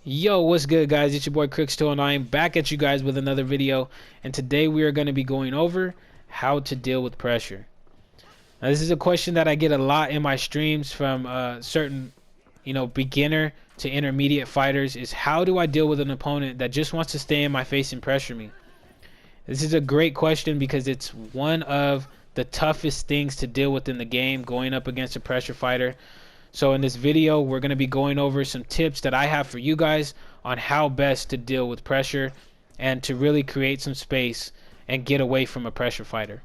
Yo, what's good, guys? It's your boy Crix209 back at you guys with another video, and today we are going to be going over how to deal with pressure. Now, this is a question that I get a lot in my streams from certain, beginner to intermediate fighters: is how do I deal with an opponent that just wants to stay in my face and pressure me? This is a great question because it's one of the toughest things to deal with in the game, going up against a pressure fighter. So in this video, we're going to be going over some tips that I have for you guys on how best to deal with pressure and to really create some space and get away from a pressure fighter.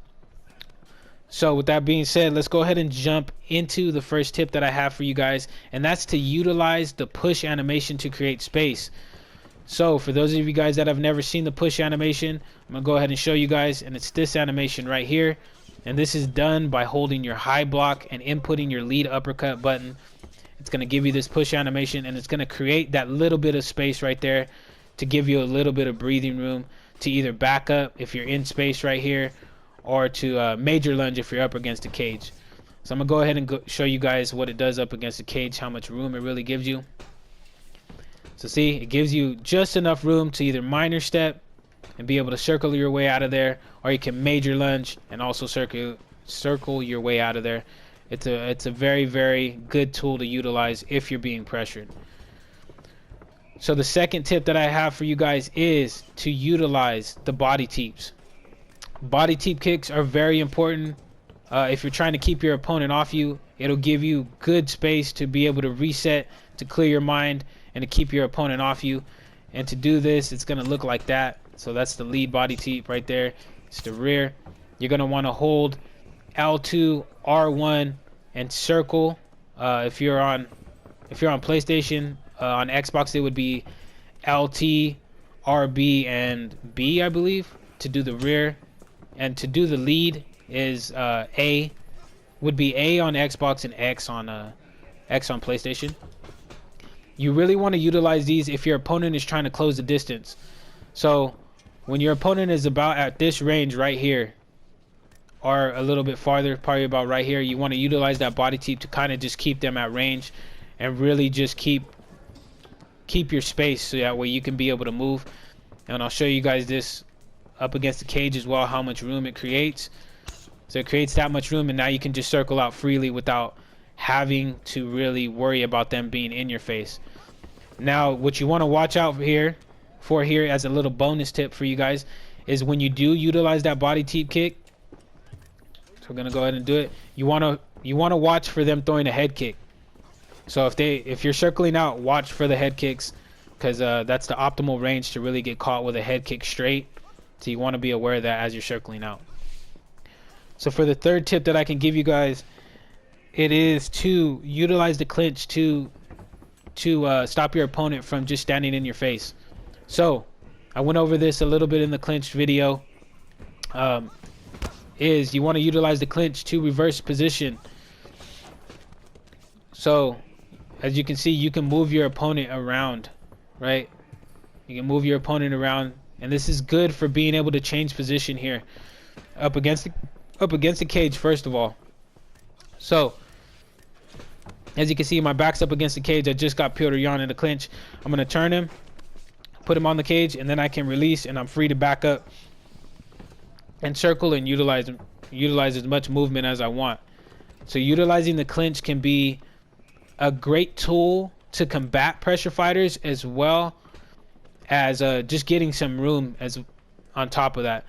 So with that being said, let's go ahead and jump into the first tip that I have for you guys, and that's to utilize the push animation to create space. So for those of you guys that have never seen the push animation, I'm going to go ahead and show you guys, and it's this animation right here. And this is done by holding your high block and inputting your lead uppercut button. It's going to give you this push animation, and it's going to create that little bit of space right there to give you a little bit of breathing room to either back up if you're in space right here, or to major lunge if you're up against a cage. So I'm going to go ahead and show you guys what it does up against a cage, how much room it really gives you. So see, it gives you just enough room to either minor step and be able to circle your way out of there, or you can major lunge and also circle your way out of there. It's a very, very good tool to utilize if you're being pressured. So the second tip that I have for you guys is to utilize the body teeps. Body teep kicks are very important. If you're trying to keep your opponent off you, it'll give you good space to be able to reset, to clear your mind, and to keep your opponent off you. And to do this, it's going to look like that. So that's the lead body teep right there. It's the rear. You're going to want to hold L2, R1, and circle. If you're on PlayStation, on Xbox it would be LT, RB, and B, I believe, to do the rear. And to do the lead is A. Would be A on Xbox and X on PlayStation. You really want to utilize these if your opponent is trying to close the distance. So when your opponent is about at this range right here, or a little bit farther, probably about right here, you want to utilize that body teep to kind of just keep them at range and really just keep your space, so that way you can be able to move. And I'll show you guys this up against the cage as well, how much room it creates. So it creates that much room, and now you can just circle out freely without having to really worry about them being in your face. Now what you want to watch out for here as a little bonus tip for you guys is when you do utilize that body teep kick. So we're gonna go ahead and do it. You want to watch for them throwing a head kick. So if you're circling out, watch for the head kicks, because that's the optimal range to really get caught with a head kick straight. So you want to be aware of that as you're circling out. So for the third tip that I can give you guys, it is to utilize the clinch to stop your opponent from just standing in your face. So I went over this a little bit in the clinch video. Is you want to utilize the clinch to reverse position. So as you can see, you can move your opponent around, right? You can move your opponent around, and this is good for being able to change position here up against the cage, first of all. So as you can see, my back's up against the cage. I just got Petr Yan in the clinch. I'm going to turn him, put him on the cage, and then I can release, and I'm free to back up and circle and utilize as much movement as I want. So utilizing the clinch can be a great tool to combat pressure fighters, as well as just getting some room as on top of that.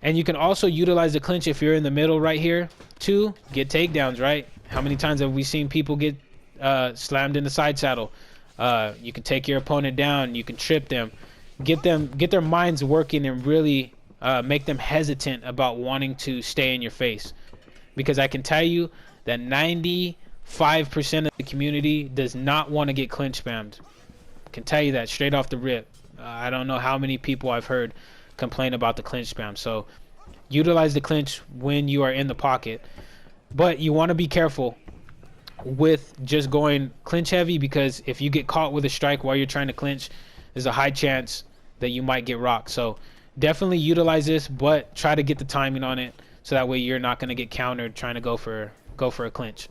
And you can also utilize the clinch if you're in the middle right here to get takedowns, right? How many times have we seen people get slammed in the side saddle? You can take your opponent down, you can trip them, get their minds working, and really make them hesitant about wanting to stay in your face. Because I can tell you that 95% of the community does not want to get clinch spammed. I can tell you that straight off the rip. I don't know how many people I've heard complain about the clinch spam. So utilize the clinch when you are in the pocket, but you want to be careful with just going clinch heavy, because if you get caught with a strike while you're trying to clinch, there's a high chance that you might get rocked. So definitely utilize this, but try to get the timing on it, so that way you're not going to get countered trying to go for a clinch.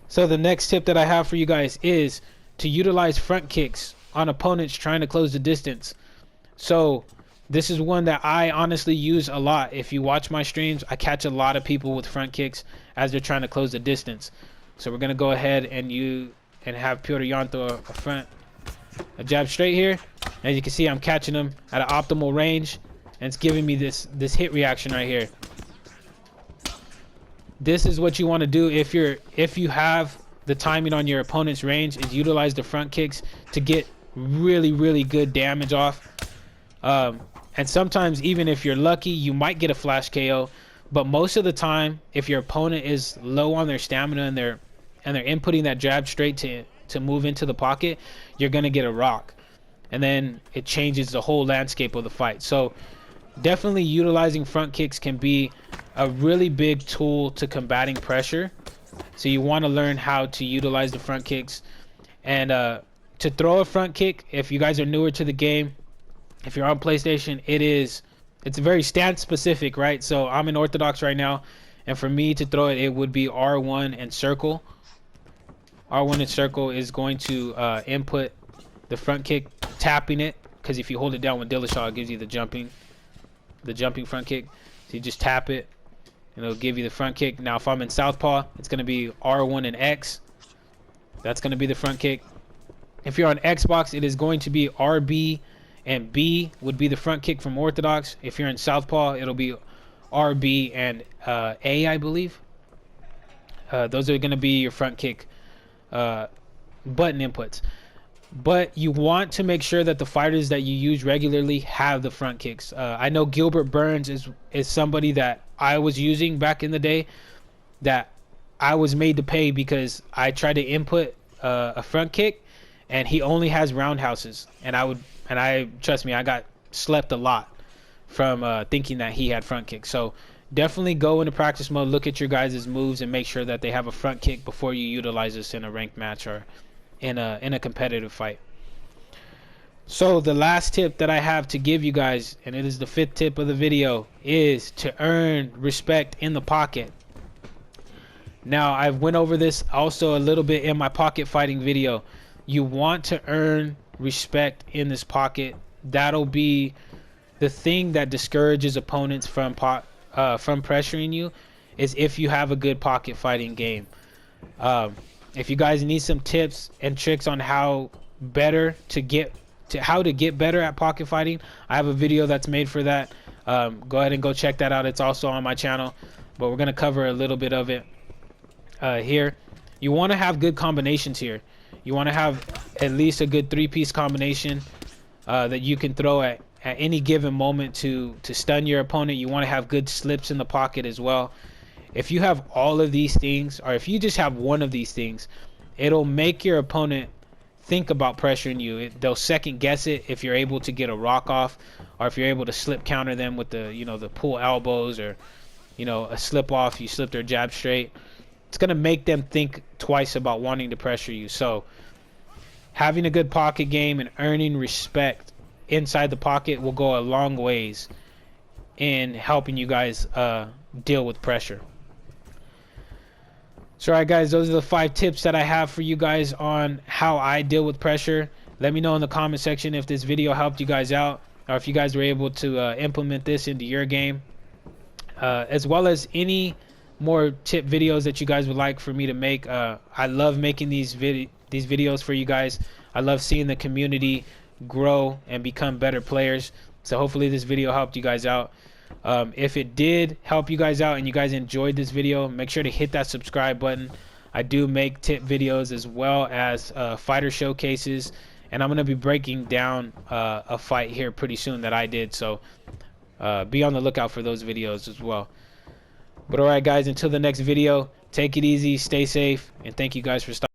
So the next tip that I have for you guys is to utilize front kicks on opponents trying to close the distance. So this is one that I honestly use a lot. If you watch my streams, I catch a lot of people with front kicks as they're trying to close the distance. So we're gonna go ahead and have Petr Yan throw a jab straight here. As you can see, I'm catching him at an optimal range, and it's giving me this hit reaction right here. This is what you want to do if you have the timing on your opponent's range, is utilize the front kicks to get really good damage off. And sometimes, even if you're lucky, you might get a flash KO. But most of the time, if your opponent is low on their stamina and they're inputting that jab straight to move into the pocket, you're gonna get a rock, and then it changes the whole landscape of the fight. So definitely utilizing front kicks can be a really big tool to combating pressure. So you want to learn how to utilize the front kicks. And to throw a front kick, if you guys are newer to the game, if you're on PlayStation, it's very stance specific, right? So I'm in Orthodox right now, and for me to throw it, it would be R1 and circle. R1 and circle is going to input the front kick, tapping it, because if you hold it down with Dillashaw, it gives you the jumping front kick. So you just tap it, and it'll give you the front kick. Now if I'm in Southpaw, it's going to be R1 and X. That's going to be the front kick. If you're on Xbox, it is going to be RB and B would be the front kick from Orthodox. If you're in Southpaw, it'll be RB and A, I believe. Those are going to be your front kick button inputs. But you want to make sure that the fighters that you use regularly have the front kicks. I know Gilbert Burns is somebody that I was using back in the day, that I was made to pay because I tried to input a front kick, and he only has roundhouses, and I trust me, I got slept a lot from thinking that he had front kicks. So definitely go into practice mode, look at your guys' moves, and make sure that they have a front kick before you utilize this in a ranked match or in a competitive fight. So the last tip that I have to give you guys, and it is the 5th tip of the video, is to earn respect in the pocket. Now I've went over this also a little bit in my pocket fighting video. You want to earn respect in this pocket. That'll be the thing that discourages opponents from pressuring you, is if you have a good pocket fighting game. If you guys need some tips and tricks on how to get better at pocket fighting, I have a video that's made for that. Go ahead and go check that out. It's also on my channel, but we're gonna cover a little bit of it here. You want to have good combinations here. You want to have at least a good 3-piece combination that you can throw at any given moment to stun your opponent. You want to have good slips in the pocket as well. If you have all of these things, or if you just have one of these things, it'll make your opponent think about pressuring you. They'll second guess it if you're able to get a rock off, or if you're able to slip counter them with the pull elbows, or a slip off, you slip their jab straight. It's going to make them think twice about wanting to pressure you. So having a good pocket game and earning respect inside the pocket will go a long ways in helping you guys deal with pressure. So alright guys, those are the 5 tips that I have for you guys on how I deal with pressure. Let me know in the comment section if this video helped you guys out, or if you guys were able to implement this into your game, as well as any more tip videos that you guys would like for me to make. I love making these videos for you guys. I love seeing the community grow and become better players. So hopefully this video helped you guys out. If it did help you guys out and you guys enjoyed this video, make sure to hit that subscribe button. I do make tip videos as well as fighter showcases, and I'm going to be breaking down a fight here pretty soon that I did. So be on the lookout for those videos as well. But alright guys, until the next video, take it easy, stay safe, and thank you guys for stopping.